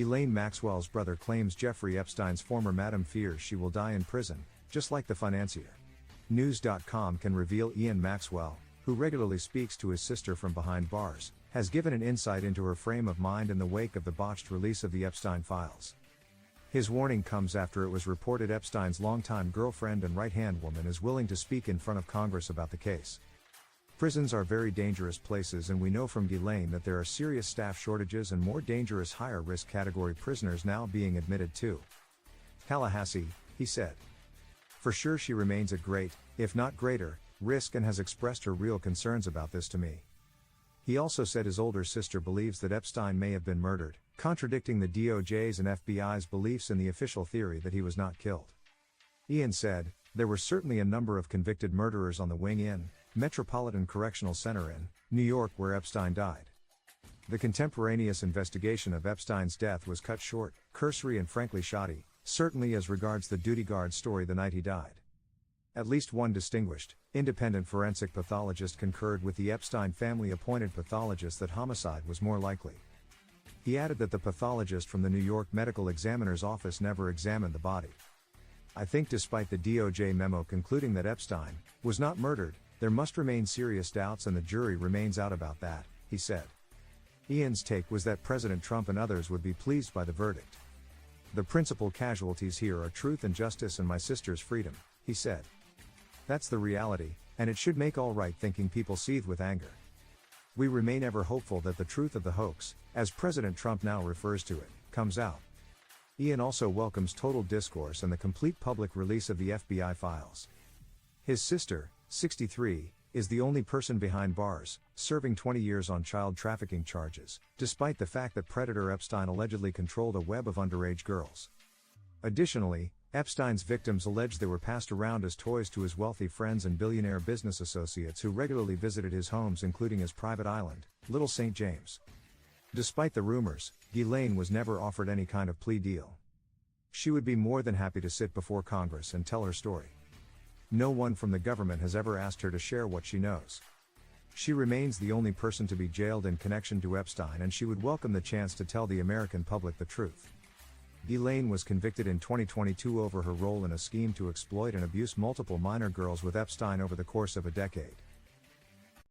Ghislaine Maxwell's brother claims Jeffrey Epstein's former madam fears she will die in prison, just like the financier. News.com can reveal Ian Maxwell, who regularly speaks to his sister from behind bars, has given an insight into her frame of mind in the wake of the botched release of the Epstein files. His warning comes after it was reported Epstein's longtime girlfriend and right-hand woman is willing to speak in front of Congress about the case. Prisons are very dangerous places, and we know from Ghislaine that there are serious staff shortages and more dangerous higher-risk category prisoners now being admitted to Tallahassee, he said. For sure she remains at great, if not greater, risk and has expressed her real concerns about this to me. He also said his older sister believes that Epstein may have been murdered, contradicting the DOJ's and FBI's beliefs in the official theory that he was not killed. Ian said, "There were certainly a number of convicted murderers on the wing in Metropolitan Correctional Center in New York where Epstein died. The contemporaneous investigation of Epstein's death was cut short, cursory and frankly shoddy, certainly as regards the duty guard story the night he died. At least one distinguished, independent forensic pathologist concurred with the Epstein family-appointed pathologist that homicide was more likely." He added that the pathologist from the New York Medical Examiner's Office never examined the body. "I think despite the DOJ memo concluding that Epstein was not murdered, there must remain serious doubts and the jury remains out about that," he said. Ian's take was that President Trump and others would be pleased by the verdict. "The principal casualties here are truth and justice and my sister's freedom," he said. "That's the reality, and it should make all right-thinking people seethe with anger. We remain ever hopeful that the truth of the hoax, as President Trump now refers to it, comes out." Ian also welcomes total discourse and the complete public release of the FBI files. His sister, 63, is the only person behind bars, serving 20 years on child trafficking charges, despite the fact that predator Epstein allegedly controlled a web of underage girls. Additionally, Epstein's victims allege they were passed around as toys to his wealthy friends and billionaire business associates who regularly visited his homes, including his private island, Little St. James. Despite the rumors, Ghislaine was never offered any kind of plea deal. She would be more than happy to sit before Congress and tell her story. No one from the government has ever asked her to share what she knows. She remains the only person to be jailed in connection to Epstein, and she would welcome the chance to tell the American public the truth. Ghislaine was convicted in 2022 over her role in a scheme to exploit and abuse multiple minor girls with Epstein over the course of a decade.